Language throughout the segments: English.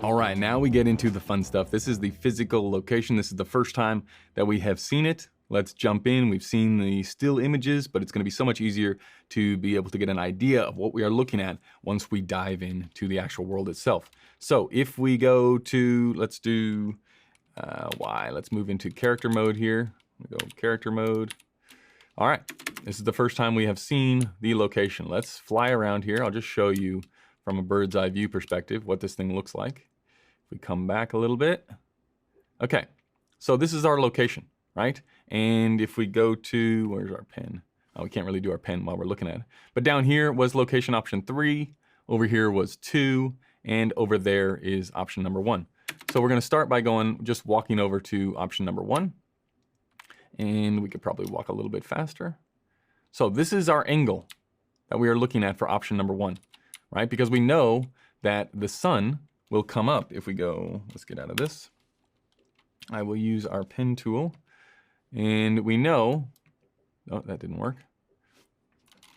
All right, now we get into the fun stuff. This is the physical location. This is the first time that we have seen it. Let's jump in. We've seen the still images, but it's going to be so much easier to be able to get an idea of what we are looking at once we dive into the actual world itself. So if we go to, let's do Y. Let's move into character mode here. We go character mode. All right, this is the first time we have seen the location. Let's fly around here. I'll just show you from a bird's eye view perspective what this thing looks like. If we come back a little bit. Okay, so this is our location, right? And if we go to, where's our pen? Oh, we can't really do our pen while we're looking at it. But down here was location option 3, over here was 2, and over there is option number 1. So we're gonna start by just walking over to option number 1. And we could probably walk a little bit faster. So this is our angle that we are looking at for option number 1, right? Because we know that the sun will come up if we go, let's get out of this. I will use our pen tool. And we know, oh, that didn't work.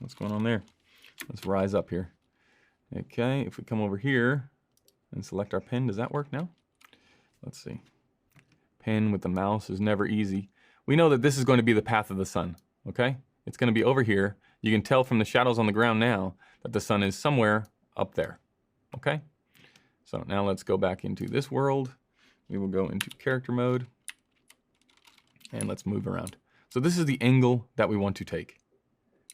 What's going on there? Let's rise up here. Okay, if we come over here and select our pen, does that work now? Let's see. Pen with the mouse is never easy. We know that this is going to be the path of the sun, okay? It's going to be over here. You can tell from the shadows on the ground now that the sun is somewhere up there, okay? So now let's go back into this world. We will go into character mode. And let's move around. So this is the angle that we want to take,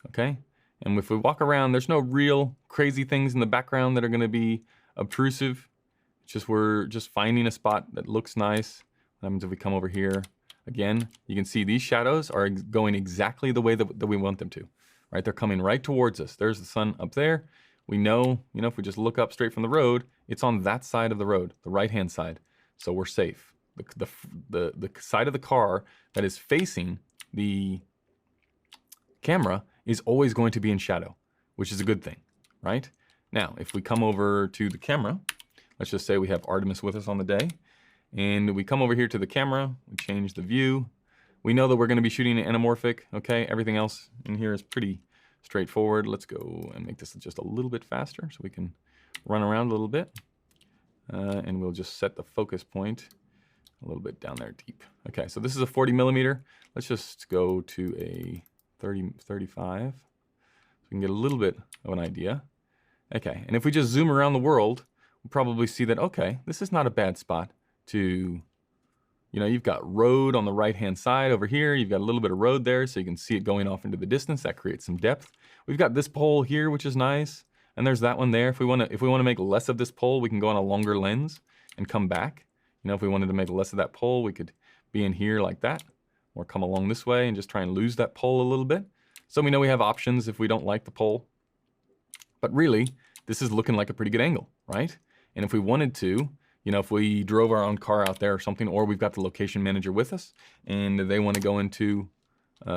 okay? And if we walk around, there's no real crazy things in the background that are gonna be obtrusive. It's just we're just finding a spot that looks nice. What happens if we come over here? Again, you can see these shadows are going exactly the way that we want them to, right? They're coming right towards us. There's the sun up there. We know, if we just look up straight from the road, it's on that side of the road, the right-hand side. So we're safe. The side of the car that is facing the camera is always going to be in shadow, which is a good thing, right? Now, if we come over to the camera, let's just say we have Artemis with us on the day, and we come over here to the camera, we change the view. We know that we're gonna be shooting an anamorphic, okay? Everything else in here is pretty straightforward. Let's go and make this just a little bit faster so we can run around a little bit. And we'll just set the focus point a little bit down there deep. Okay, so this is a 40mm. Let's just go to a 35, so we can get a little bit of an idea. Okay, and if we just zoom around the world, we'll probably see that, okay, this is not a bad spot to, you've got road on the right-hand side over here. You've got a little bit of road there, so you can see it going off into the distance. That creates some depth. We've got this pole here, which is nice. And there's that one there. If we want to make less of this pole, we can go on a longer lens and come back. If we wanted to make less of that pole, we could be in here like that, or come along this way and just try and lose that pole a little bit. So we know we have options if we don't like the pole. But really, this is looking like a pretty good angle, right? And if we wanted to, if we drove our own car out there or something, or we've got the location manager with us and they want to go into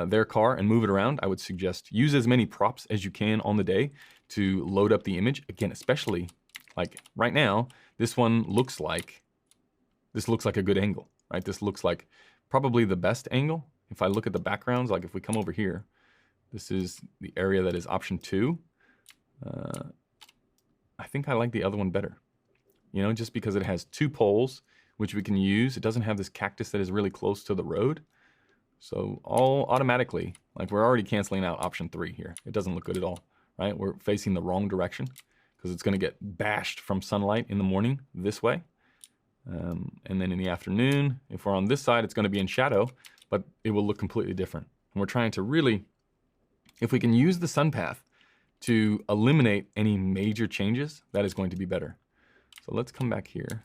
their car and move it around, I would suggest use as many props as you can on the day to load up the image. Again, especially like right now, this looks like a good angle, right? This looks like probably the best angle. If I look at the backgrounds, like if we come over here, this is the area that is option 2. I think I like the other one better, just because it has 2 poles, which we can use. It doesn't have this cactus that is really close to the road. So all automatically, like we're already canceling out option 3 here. It doesn't look good at all, right? We're facing the wrong direction because it's gonna get bashed from sunlight in the morning this way. And then in the afternoon, if we're on this side, it's gonna be in shadow, but it will look completely different. And we're trying to really, if we can use the sun path to eliminate any major changes, that is going to be better. So let's come back here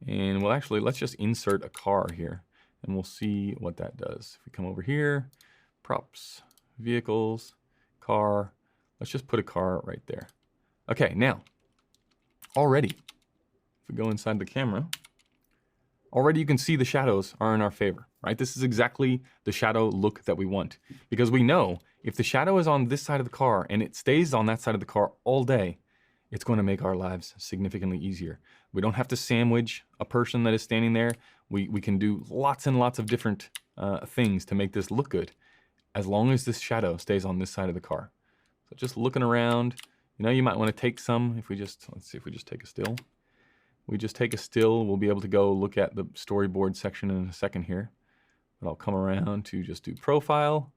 and let's just insert a car here and we'll see what that does. If we come over here, props, vehicles, car, let's just put a car right there. Okay, now, already, if we go inside the camera, already you can see the shadows are in our favor, right? This is exactly the shadow look that we want, because we know if the shadow is on this side of the car and it stays on that side of the car all day, it's going to make our lives significantly easier. We don't have to sandwich a person that is standing there. We can do lots and lots of different things to make this look good, as long as this shadow stays on this side of the car. So just looking around, you know, you might want to take some. If we just, let's see if we just take a still. We just take a still, we'll be able to go look at the storyboard section in a second here. But I'll come around to just do profile.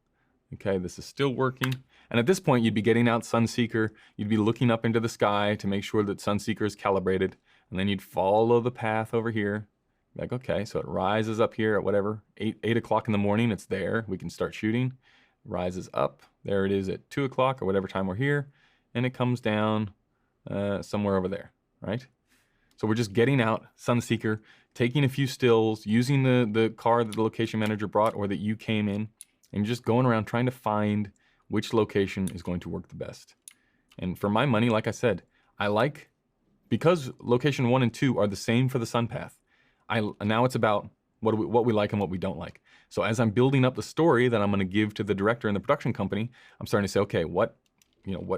Okay, this is still working. And at this point, you'd be getting out Sunseeker. You'd be looking up into the sky to make sure that Sunseeker is calibrated. And then you'd follow the path over here. Like, okay, so it rises up here at whatever, 8 o'clock in the morning, it's there. We can start shooting. Rises up, there it is at 2 o'clock or whatever time we're here. And it comes down somewhere over there, right? So we're just getting out Sunseeker, taking a few stills, using the car that the location manager brought or that you came in, and just going around trying to find which location is going to work the best. And for my money, like I said, I like, because location 1 and 2 are the same for the sun path, now it's about what we like and what we don't like. So as I'm building up the story that I'm going to give to the director and the production company, I'm starting to say, okay, what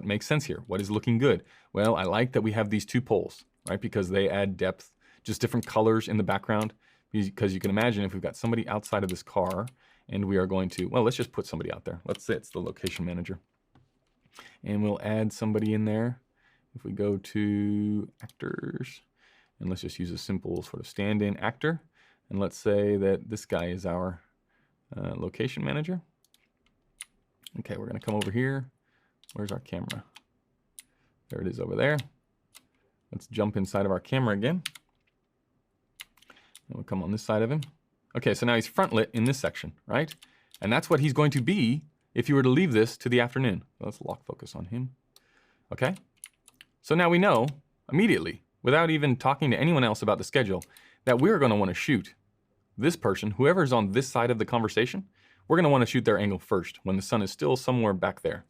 makes sense here? What is looking good? Well, I like that we have these 2 poles, right? Because they add depth, just different colors in the background. Because you can imagine if we've got somebody outside of this car and we are going to, well, let's just put somebody out there. Let's say it's the location manager. And we'll add somebody in there. If we go to actors, and let's just use a simple sort of stand-in actor. And let's say that this guy is our location manager. Okay, we're gonna come over here. Where's our camera? There it is over there. Let's jump inside of our camera again. And we'll come on this side of him. Okay, so now he's front lit in this section, right? And that's what he's going to be if you were to leave this to the afternoon. Let's lock focus on him. Okay, so now we know immediately, without even talking to anyone else about the schedule, that we're gonna wanna shoot this person, whoever's on this side of the conversation, we're gonna wanna shoot their angle first when the sun is still somewhere back there.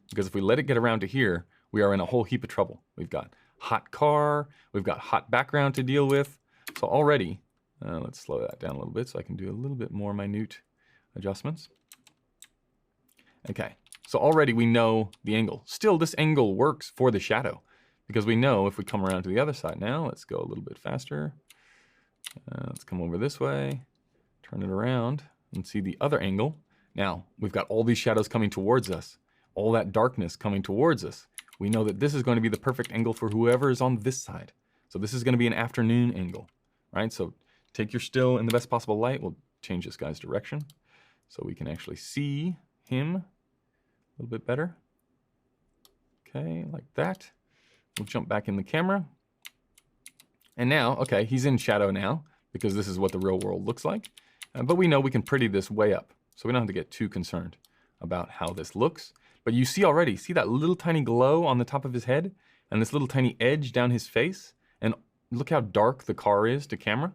Because if we let it get around to here, we are in a whole heap of trouble. We've got hot car, we've got hot background to deal with. So already, let's slow that down a little bit so I can do a little bit more minute adjustments. Okay, so already we know the angle. Still, this angle works for the shadow because we know if we come around to the other side now, let's go a little bit faster. Let's come over this way, turn it around and see the other angle. Now, we've got all these shadows coming towards us, all that darkness coming towards us. We know that this is going to be the perfect angle for whoever is on this side. So this is going to be an afternoon angle, right? So take your still in the best possible light. We'll change this guy's direction so we can actually see him a little bit better. Okay, like that. We'll jump back in the camera. And now, okay, he's in shadow now because this is what the real world looks like. But we know we can pretty this way up. So we don't have to get too concerned about how this looks. But you see already, see that little tiny glow on the top of his head and this little tiny edge down his face? And look how dark the car is to camera.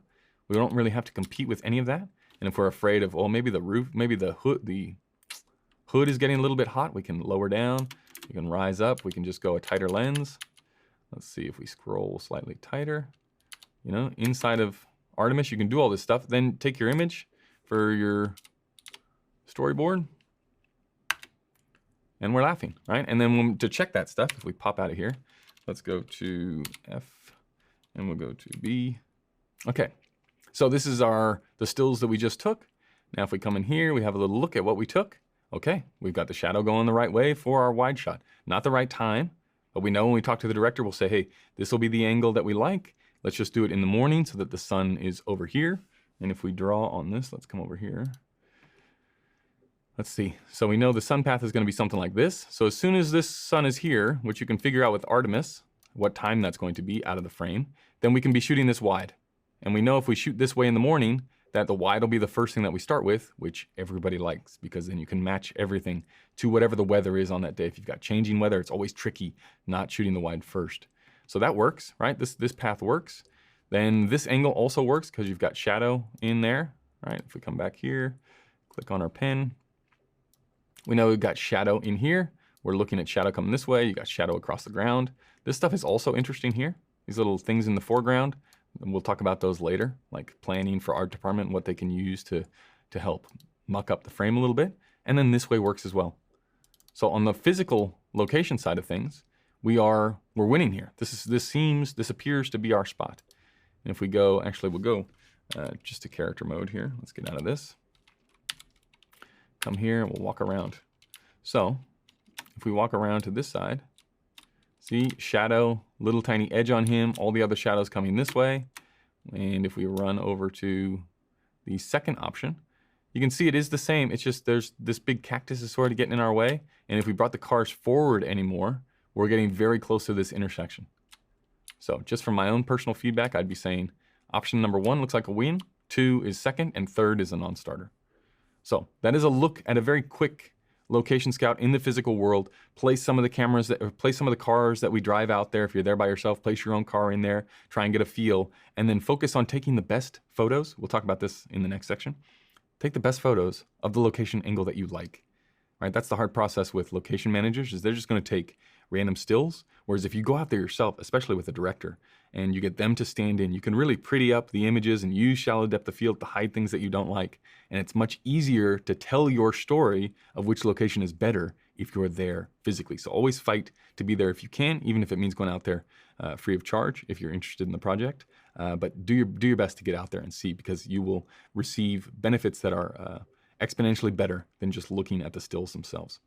We don't really have to compete with any of that. And if we're afraid of, well, maybe the roof, maybe the hood is getting a little bit hot, we can lower down, we can rise up, we can just go a tighter lens. Let's see if we scroll slightly tighter. You know, inside of Artemis, you can do all this stuff. Then take your image for your storyboard. And we're laughing, right? And then to check that stuff, if we pop out of here, let's go to F and we'll go to B. Okay, so this is the stills that we just took. Now if we come in here, we have a little look at what we took. Okay, we've got the shadow going the right way for our wide shot. Not the right time, but we know when we talk to the director, we'll say, hey, this will be the angle that we like. Let's just do it in the morning so that the sun is over here. And if we draw on this, let's come over here. Let's see. So we know the sun path is going to be something like this. So as soon as this sun is here, which you can figure out with Artemis, what time that's going to be out of the frame, then we can be shooting this wide. And we know if we shoot this way in the morning, that the wide will be the first thing that we start with, which everybody likes, because then you can match everything to whatever the weather is on that day. If you've got changing weather, it's always tricky not shooting the wide first. So that works, right? This path works. Then this angle also works because you've got shadow in there, right? If we come back here, click on our pen, we know we've got shadow in here. We're looking at shadow coming this way. You got shadow across the ground. This stuff is also interesting here. These little things in the foreground, and we'll talk about those later, like planning for art department and what they can use to help muck up the frame a little bit. And then this way works as well. So on the physical location side of things, we're winning here. This appears to be our spot. And if we go, actually we'll go just to character mode here. Let's get out of this. Come here, we'll walk around. So if we walk around to this side, see, shadow, little tiny edge on him, all the other shadows coming this way. And if we run over to the second option, you can see it is the same. It's just there's this big cactus is sort of getting in our way. And if we brought the cars forward anymore, we're getting very close to this intersection. So just from my own personal feedback, I'd be saying option number 1 looks like a win, 2 is second, and 3rd is a non-starter. So that is a look at a very quick location scout in the physical world. Place some of the cameras, or place some of the cars that we drive out there. If you're there by yourself, place your own car in there, try and get a feel, and then focus on taking the best photos. We'll talk about this in the next section. Take the best photos of the location angle that you like. Right? That's the hard process with location managers, is they're just going to take random stills. Whereas if you go out there yourself, especially with a director, and you get them to stand in, you can really pretty up the images and use shallow depth of field to hide things that you don't like. And it's much easier to tell your story of which location is better if you're there physically. So always fight to be there if you can, even if it means going out there free of charge if you're interested in the project. But do your best to get out there and see, because you will receive benefits that are exponentially better than just looking at the stills themselves.